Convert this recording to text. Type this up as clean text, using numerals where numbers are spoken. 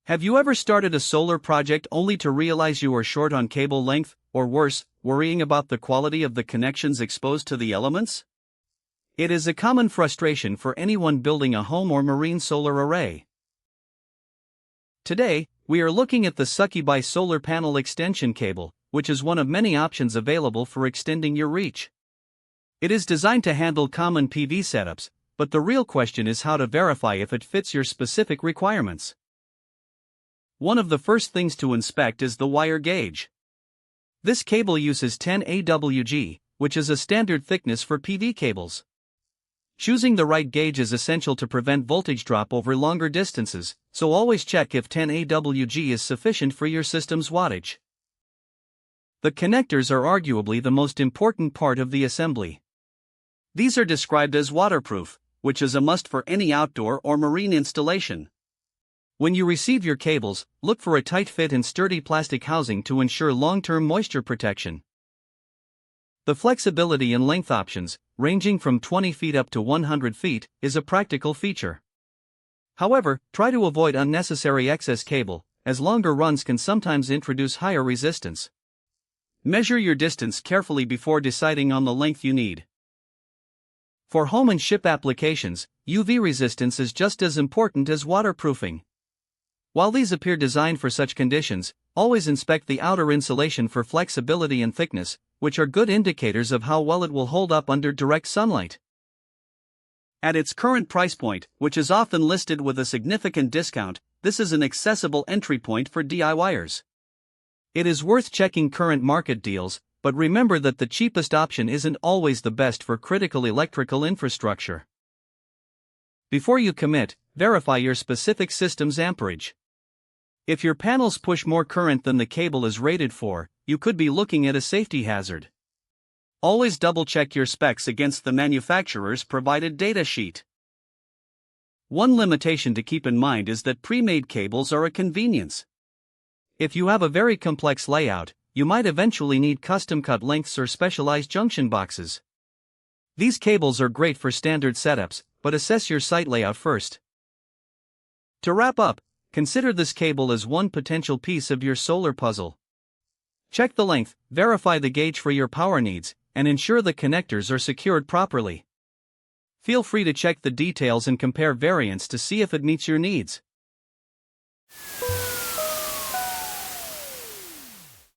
Have you ever started a solar project only to realize you are short on cable length, or worse, worrying about the quality of the connections exposed to the elements? It is a common frustration for anyone building a home or marine solar array. Today, we are looking at the SucceBuy solar panel extension cable, which is one of many options available for extending your reach. It is designed to handle common PV setups, but the real question is how to verify if it fits your specific requirements. One of the first things to inspect is the wire gauge. This cable uses 10 AWG, which is a standard thickness for PV cables. Choosing the right gauge is essential to prevent voltage drop over longer distances, so always check if 10 AWG is sufficient for your system's wattage. The connectors are arguably the most important part of the assembly. These are described as waterproof, which is a must for any outdoor or marine installation. When you receive your cables, look for a tight fit and sturdy plastic housing to ensure long-term moisture protection. The flexibility and length options, ranging from 20 feet up to 100 feet, is a practical feature. However, try to avoid unnecessary excess cable, as longer runs can sometimes introduce higher resistance. Measure your distance carefully before deciding on the length you need. For home and ship applications, UV resistance is just as important as waterproofing. While these appear designed for such conditions, always inspect the outer insulation for flexibility and thickness, which are good indicators of how well it will hold up under direct sunlight. At its current price point, which is often listed with a significant discount, this is an accessible entry point for DIYers. It is worth checking current market deals, but remember that the cheapest option isn't always the best for critical electrical infrastructure. Before you commit, verify your specific system's amperage. If your panels push more current than the cable is rated for, you could be looking at a safety hazard. Always double-check your specs against the manufacturer's provided data sheet. One limitation to keep in mind is that pre-made cables are a convenience. If you have a very complex layout, you might eventually need custom-cut lengths or specialized junction boxes. These cables are great for standard setups, but assess your site layout first. To wrap up, consider this cable as one potential piece of your solar puzzle. Check the length, verify the gauge for your power needs, and ensure the connectors are secured properly. Feel free to check the details and compare variants to see if it meets your needs.